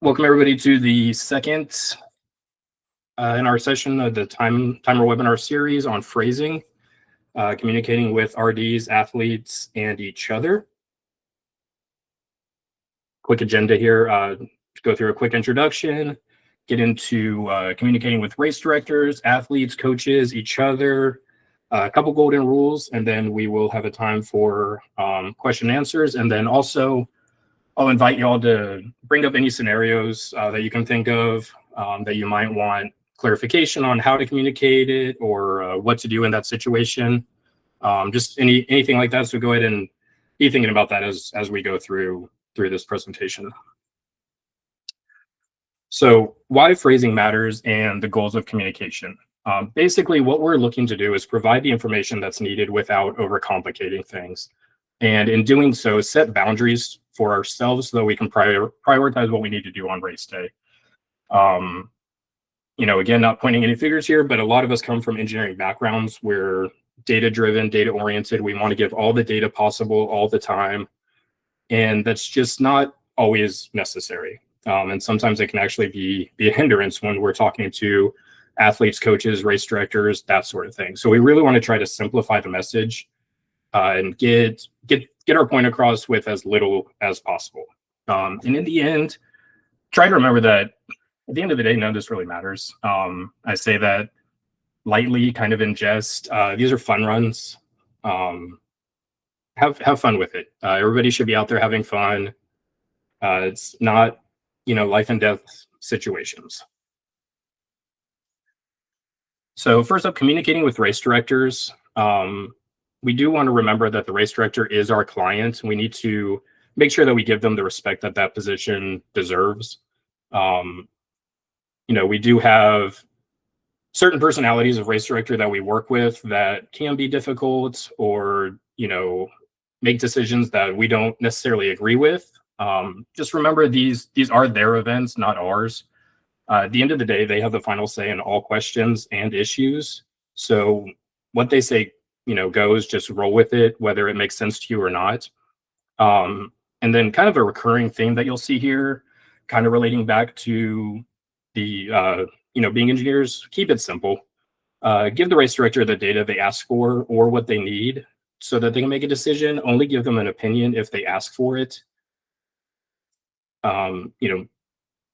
Welcome everybody to the second in our session of the timer webinar series on phrasing, communicating with RDs, athletes, and each other. Quick agenda here, to go through a quick introduction, get into communicating with race directors, athletes, coaches, each other, a couple golden rules, and then we will have a time for question and answers. And then also I'll invite y'all to bring up any scenarios that you can think of that you might want clarification on how to communicate it or what to do in that situation. Just anything like that. So go ahead and be thinking about that as we go through this presentation. So why phrasing matters and the goals of communication. Basically, what we're looking to do is provide the information that's needed without overcomplicating things. And in doing so, set boundaries for ourselves so that we can prioritize what we need to do on race day. Again, not pointing any figures here, but a lot of us come from engineering backgrounds. We're data-driven, data-oriented. We want to give all the data possible all the time. And that's just not always necessary. And sometimes it can actually be a hindrance when we're talking to athletes, coaches, race directors, that sort of thing. So we really want to try to simplify the message and get our point across with as little as possible. And in the end, try to remember that at the end of the day, none of this really matters. I say that lightly, kind of in jest. These are fun runs. Have fun with it. Everybody should be out there having fun. It's not, life and death situations. So first up, communicating with race directors. We do want to remember that the race director is our client. We need to make sure that we give them the respect that that position deserves. We do have certain personalities of race director that we work with that can be difficult or, make decisions that we don't necessarily agree with. Just remember these are their events, not ours. At the end of the day, they have the final say in all questions and issues. So what they say, goes, just roll with it, whether it makes sense to you or not. And then kind of a recurring theme that you'll see here, kind of relating back to the, being engineers, keep it simple. Give the race director the data they ask for or what they need so that they can make a decision. Only give them an opinion if they ask for it.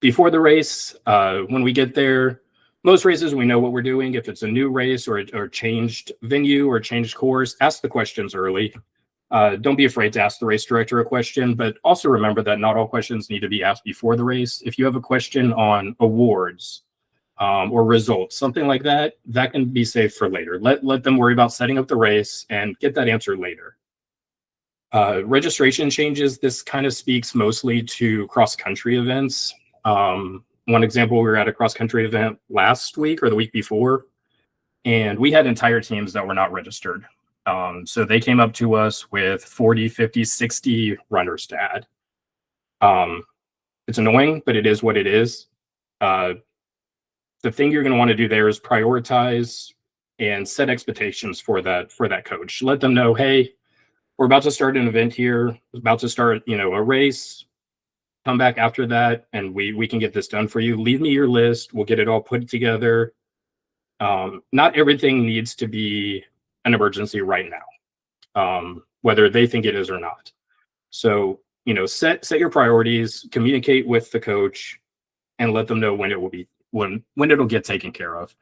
Before the race, when we get there, most races, we know what we're doing. If it's a new race or changed venue or changed course, ask the questions early. Don't be afraid to ask the race director a question, but also remember that not all questions need to be asked before the race. If you have a question on awards or results, something like that, that can be saved for later. Let them worry about setting up the race and get that answer later. Registration changes, this kind of speaks mostly to cross-country events. One example, we were at a cross-country event last week or the week before, and we had entire teams that were not registered. So they came up to us with 40, 50, 60 runners to add. It's annoying, but it is what it is. The thing you're going to want to do there is prioritize and set expectations for that coach. Let them know, hey, we're about to start an event here, about to start, a race. Come back after that, and we can get this done for you. Leave me your list. We'll get it all put together. Not everything needs to be an emergency right now, whether they think it is or not. So, set your priorities, communicate with the coach, and let them know when it will be when it'll get taken care of.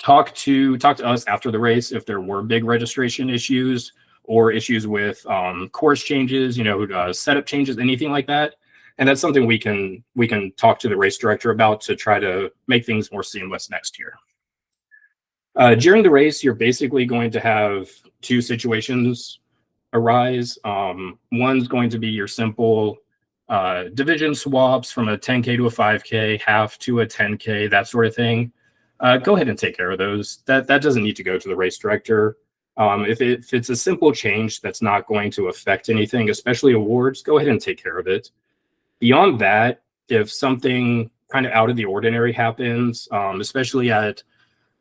Talk to us after the race if there were big registration issues or issues with course changes, setup changes, anything like that. And that's something we can talk to the race director about to try to make things more seamless next year. During the race, you're basically going to have two situations arise. One's going to be your simple division swaps from a 10K to a 5K, half to a 10K, that sort of thing. Go ahead and take care of those. That doesn't need to go to the race director. If it's a simple change that's not going to affect anything, especially awards, go ahead and take care of it. Beyond that, if something kind of out of the ordinary happens, especially at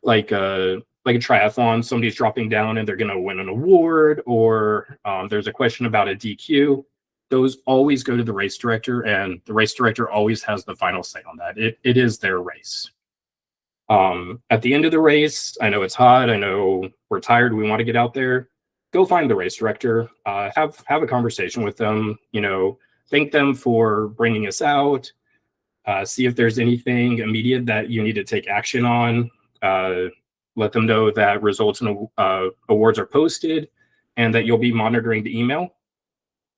like a triathlon, somebody's dropping down and they're going to win an award, or there's a question about a DQ, those always go to the race director, and the race director always has the final say on that. It is their race. At the end of the race, I know it's hot. I know we're tired. We want to get out there. Go find the race director. Have a conversation with them. Thank them for bringing us out. See if there's anything immediate that you need to take action on. Let them know that results and awards are posted, and that you'll be monitoring the email.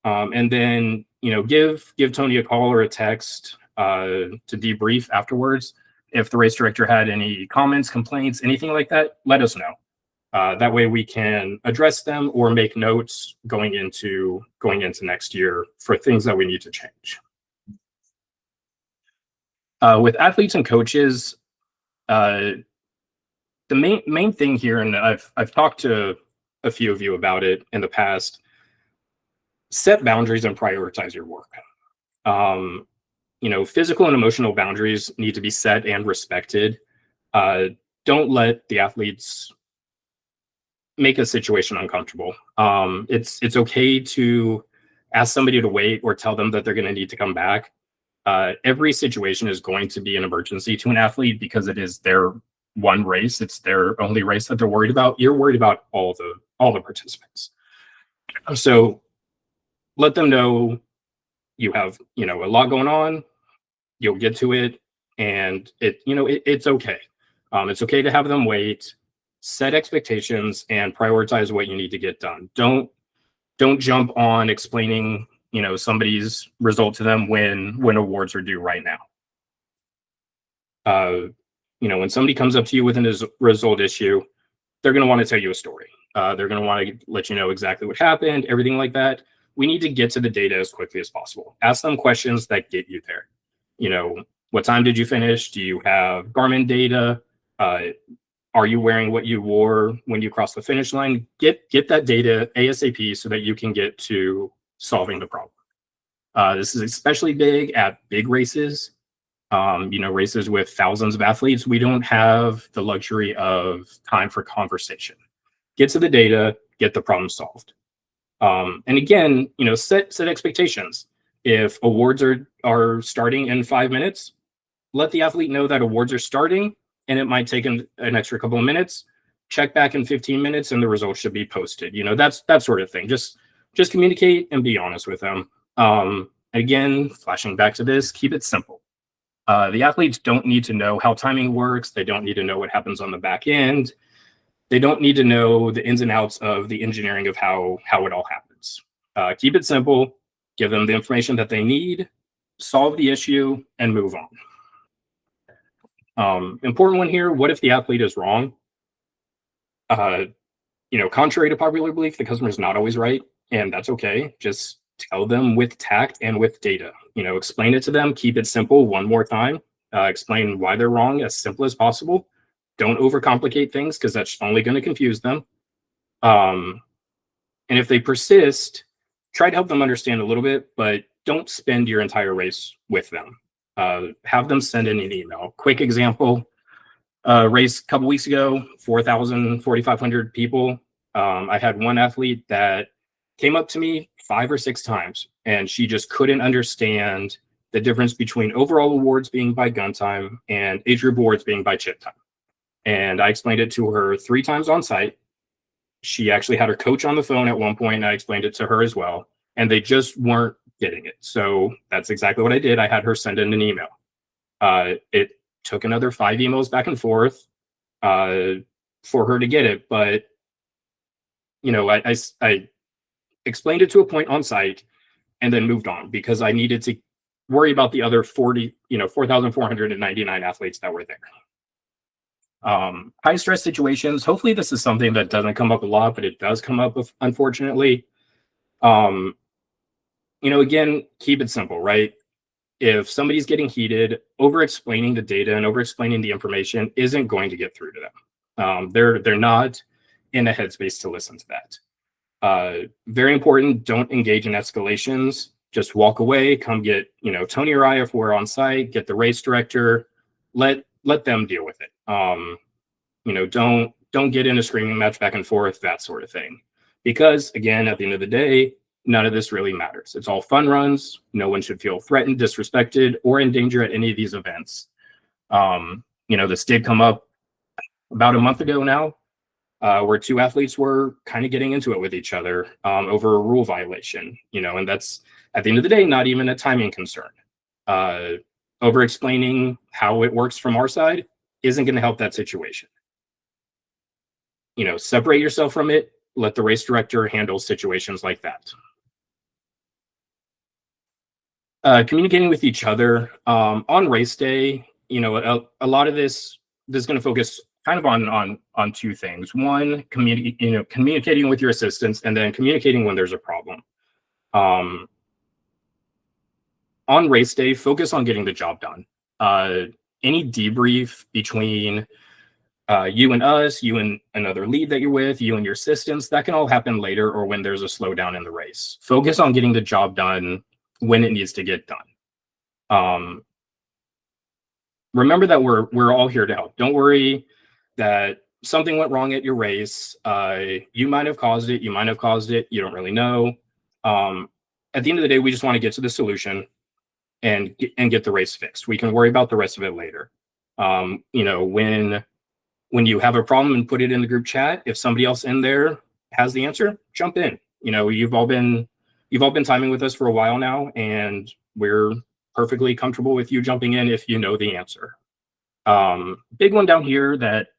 And then give Tony a call or a text to debrief afterwards. If the race director had any comments, complaints, anything like that, let us know. That way we can address them or make notes going into next year for things that we need to change. With athletes and coaches, the main thing here, and I've talked to a few of you about it in the past, set boundaries and prioritize your work. Physical and emotional boundaries need to be set and respected. Don't let the athletes make a situation uncomfortable. It's okay to ask somebody to wait or tell them that they're going to need to come back. Every situation is going to be an emergency to an athlete because it is their one race. It's their only race that they're worried about. You're worried about all the participants. So let them know you have, a lot going on. You'll get to it, and it's okay. It's okay to have them wait. Set expectations and prioritize what you need to get done. Don't jump on explaining somebody's result to them when awards are due right now. When somebody comes up to you with a result issue, they're going to want to tell you a story. They're going to want to let you know exactly what happened, everything like that. We need to get to the data as quickly as possible. Ask them questions that get you there. What time did you finish? Do you have Garmin data? Are you wearing what you wore when you crossed the finish line? Get that data ASAP so that you can get to solving the problem. This is especially big at big races. Races with thousands of athletes. We don't have the luxury of time for conversation. Get to the data, get the problem solved. And again, set expectations. If awards are starting in 5 minutes, let the athlete know that awards are starting, and it might take an extra couple of minutes. Check back in 15 minutes, and the results should be posted. That sort of thing. Just communicate and be honest with them. Again, flashing back to this, keep it simple. The athletes don't need to know how timing works. They don't need to know what happens on the back end. They don't need to know the ins and outs of the engineering of how it all happens. Keep it simple. Give them the information that they need, solve the issue, and move on. Important one here, what if the athlete is wrong? Contrary to popular belief, the customer is not always right, and that's okay. Just tell them with tact and with data. Explain it to them, keep it simple one more time. Explain why they're wrong as simple as possible. Don't overcomplicate things because that's only going to confuse them. And if they persist, try to help them understand a little bit, but don't spend your entire race with them. Have them send in an email. Quick example, race a couple weeks ago, 4,000, 4,500 people. I had one athlete that came up to me 5 or 6 times, and she just couldn't understand the difference between overall awards being by gun time and age group awards being by chip time. And I explained it to her 3 times on site. She actually had her coach on the phone at one point, and I explained it to her as well, and they just weren't getting it. So that's exactly what I did. I had her send in an email. It took another 5 emails back and forth for her to get it, but I explained it to a point on site and then moved on because I needed to worry about the other 4,499 athletes that were there. High stress situations. Hopefully this is something that doesn't come up a lot, but it does come up, unfortunately. Again, keep it simple, right? If somebody's getting heated, over explaining the data and over explaining the information isn't going to get through to them. They're not in a headspace to listen to that. Very important, don't engage in escalations. Just walk away, come get, Tony or I if we're on site, get the race director, let them deal with it. Don't get in a screaming match back and forth, that sort of thing. Because again, at the end of the day, none of this really matters. It's all fun runs. No one should feel threatened, disrespected, or in danger at any of these events. This did come up about a month ago now, where two athletes were kind of getting into it with each other over a rule violation, and that's at the end of the day, not even a timing concern. Over explaining how it works from our side isn't going to help that situation. Separate yourself from it. Let the race director handle situations like that. Communicating with each other on race day, a lot of this is going to focus kind of on two things. One, communicating with your assistants, and then communicating when there's a problem. On race day, focus on getting the job done. Any debrief between you and us, you and another lead that you're with, you and your assistants, that can all happen later or when there's a slowdown in the race. Focus on getting the job done when it needs to get done. Remember that we're all here to help. Don't worry that something went wrong at your race. You might have caused it. You might have caused it. You don't really know. At the end of the day, we just want to get to the solution and get the race fixed. We can worry about the rest of it later. When you have a problem and put it in the group chat, if somebody else in there has the answer, jump in. You've all been timing with us for a while now, and we're perfectly comfortable with you jumping in if you know the answer. Big one down here that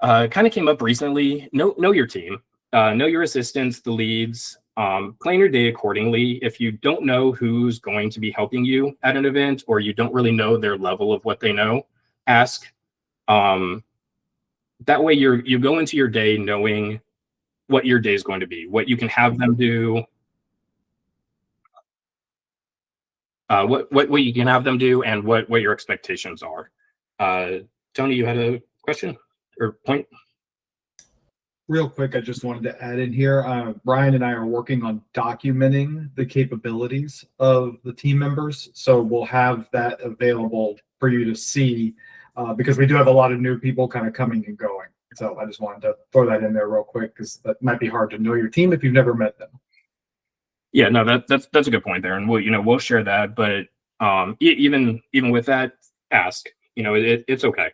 kind of came up recently. Know your team, know your assistants, the leads. Plan your day accordingly. If you don't know who's going to be helping you at an event, or you don't really know their level of what they know, ask. That way you go into your day knowing what your day is going to be, what you can have them do, what you can have them do, and what your expectations are. Tony, you had a question or point? Real quick, I just wanted to add in here, Brian and I are working on documenting the capabilities of the team members. So we'll have that available for you to see, because we do have a lot of new people kind of coming and going. So I just wanted to throw that in there real quick, because that might be hard to know your team if you've never met them. Yeah, no, that's a good point there, and we'll share that. But even with that, ask. It's okay.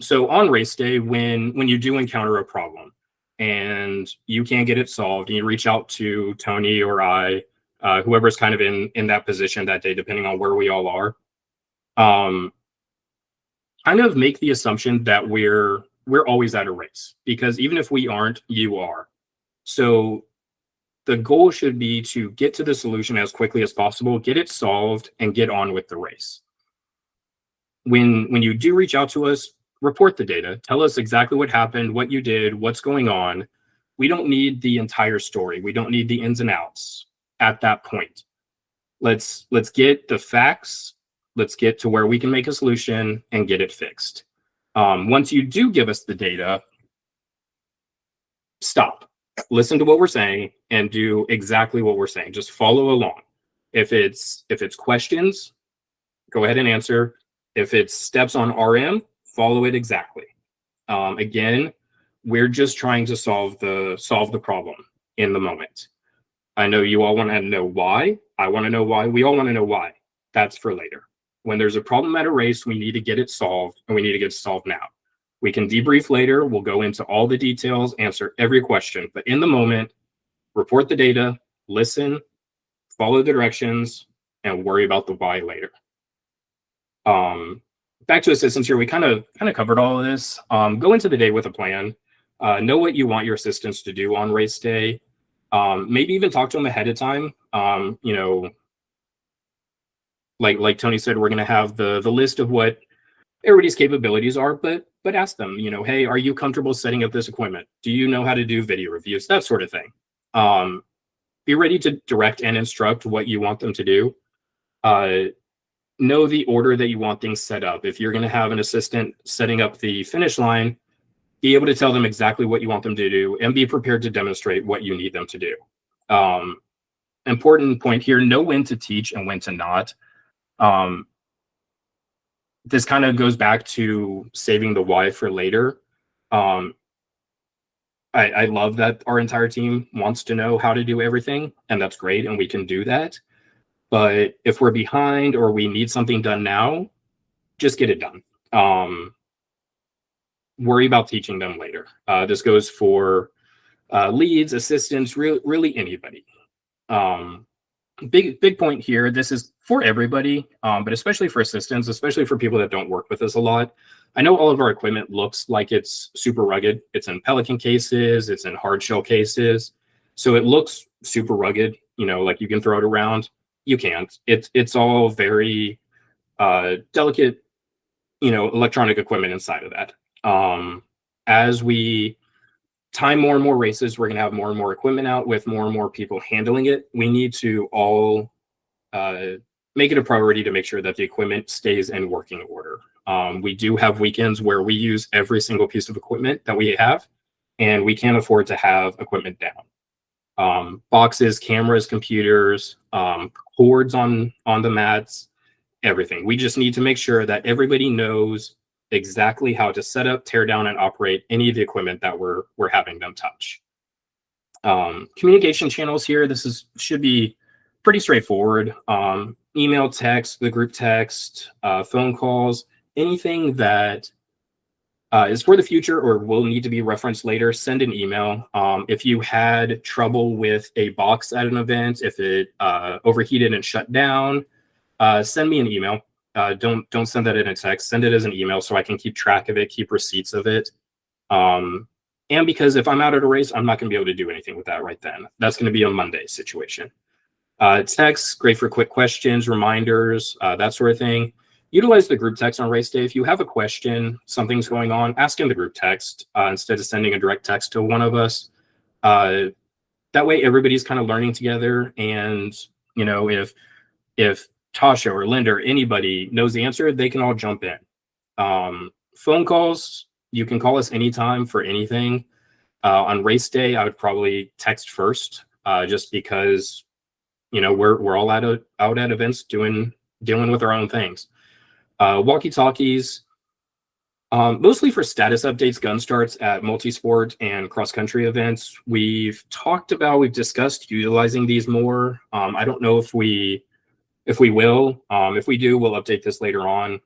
So on race day, when you do encounter a problem and you can't get it solved, and you reach out to Tony or I, whoever's kind of in that position that day, depending on where we all are, kind of make the assumption that we're always at a race, because even if we aren't, you are. So the goal should be to get to the solution as quickly as possible, get it solved, and get on with the race. When you do reach out to us, report the data. Tell us exactly what happened, what you did, what's going on. We don't need the entire story. We don't need the ins and outs at that point. Let's get the facts. Let's get to where we can make a solution and get it fixed. Once you do give us the data, stop. Listen to what we're saying and do exactly what we're saying. Just follow along. If it's questions, go ahead and answer. If it's steps on RM, follow it exactly. Again, we're just trying to solve the problem in the moment. I know you all want to know why. I want to know why. We all want to know why. That's for later. When there's a problem at a race, we need to get it solved, and we need to get it solved now. We can debrief later. We'll go into all the details, answer every question. But in the moment, report the data, listen, follow the directions, and worry about the why later. Back to assistants here, we kind of covered all of this. Go into the day with a plan. Know what you want your assistants to do on race day. Maybe even talk to them ahead of time. Like Tony said, we're going to have the list of what everybody's capabilities are, but ask them, hey, are you comfortable setting up this equipment? Do you know how to do video reviews? That sort of thing. Be ready to direct and instruct what you want them to do. Know the order that you want things set up. If you're going to have an assistant setting up the finish line, be able to tell them exactly what you want them to do and be prepared to demonstrate what you need them to do. Important point here, know when to teach and when to not. This kind of goes back to saving the why for later. I love that our entire team wants to know how to do everything, and that's great, and we can do that. But if we're behind or we need something done now, just get it done. Worry about teaching them later. This goes for leads, assistants, really anybody. Big point here. This is for everybody, but especially for assistants, especially for people that don't work with us a lot. I know all of our equipment looks like it's super rugged. It's in Pelican cases, it's in hard shell cases, so it looks super rugged. Like you can throw it around. You can't. It's all very delicate, electronic equipment inside of that. As we time more and more races, we're going to have more and more equipment out with more and more people handling it. We need to all make it a priority to make sure that the equipment stays in working order. We do have weekends where we use every single piece of equipment that we have, and we can't afford to have equipment down. Boxes, cameras, computers, cords on the mats, everything. We just need to make sure that everybody knows exactly how to set up, tear down, and operate any of the equipment that we're having them touch. Communication channels here, should be pretty straightforward. Email, text, the group text, phone calls, anything that is for the future or will need to be referenced later, send an email. If you had trouble with a box at an event, if it overheated and shut down, send me an email. Don't send that in a text. Send it as an email so I can keep track of it, keep receipts of it. And because if I'm out at a race, I'm not going to be able to do anything with that right then. That's going to be a Monday situation. Text, great for quick questions, reminders, that sort of thing. Utilize the group text on race day. If you have a question, something's going on, ask in the group text instead of sending a direct text to one of us. That way, everybody's kind of learning together. And if Tasha or Linda or anybody knows the answer, they can all jump in. Phone calls, you can call us anytime for anything. On race day, I would probably text first, just because we're all out at events dealing with our own things. Walkie-talkies, mostly for status updates, gun starts at multi-sport and cross-country events. We've discussed utilizing these more. I don't know if we will. If we do, we'll update this later on.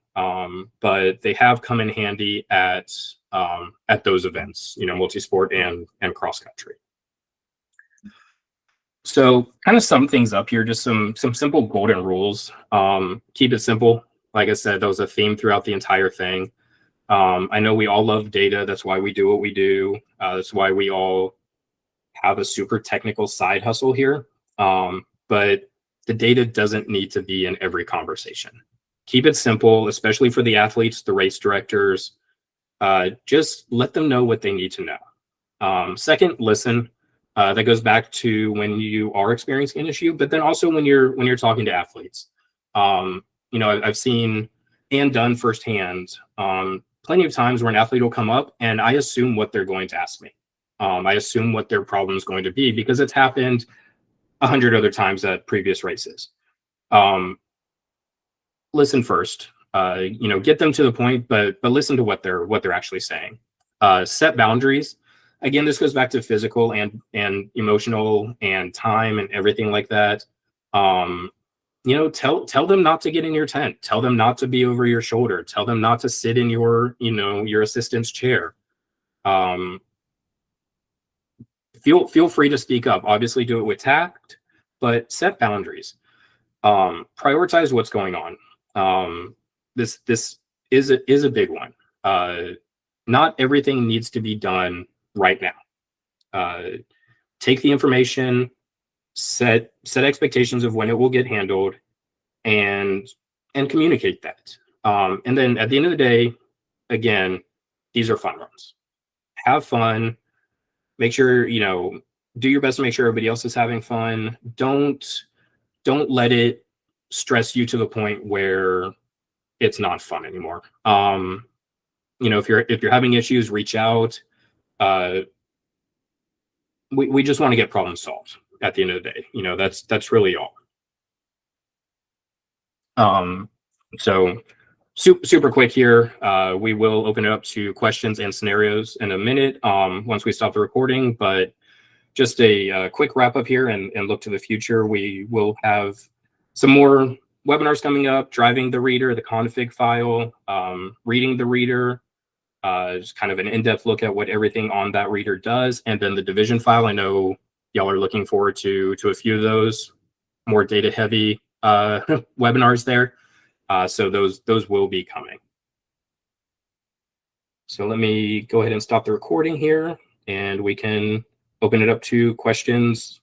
But they have come in handy at those events, multi-sport and cross-country. So kind of sum things up here, just some simple golden rules. Keep it simple. Like I said, that was a theme throughout the entire thing. I know we all love data. That's why we do what we do. That's why we all have a super technical side hustle here. But the data doesn't need to be in every conversation. Keep it simple, especially for the athletes, the race directors. Just let them know what they need to know. Second, listen. That goes back to when you are experiencing an issue, but then also when you're talking to athletes. I've seen and done firsthand plenty of times where an athlete will come up and I assume what they're going to ask me. I assume what their problem is going to be because it's happened 100 other times at previous races. Listen first. Get them to the point, but listen to what they're actually saying. Set boundaries. Again, this goes back to physical and emotional and time and everything like that. Tell them not to get in your tent. Tell them not to be over your shoulder. Tell them not to sit in your assistant's chair. Feel free to speak up. Obviously, do it with tact, but set boundaries. Prioritize what's going on. This is a big one. Not everything needs to be done right now. Take the information, set expectations of when it will get handled, and communicate that. And then at the end of the day, again, these are fun runs. Have fun. Make sure, do your best to make sure everybody else is having fun. Don't let it stress you to the point where it's not fun anymore. If you're having issues, reach out. We just want to get problems solved at the end of the day. That's really all. So super quick here. We will open it up to questions and scenarios in a minute once we stop the recording, but just a quick wrap up here and look to the future. We will have some more webinars coming up, driving the reader, the config file, reading the reader, just kind of an in-depth look at what everything on that reader does, and then the division file. I know y'all are looking forward to a few of those more data heavy webinars there. So those will be coming. So let me go ahead and stop the recording here, and we can open it up to questions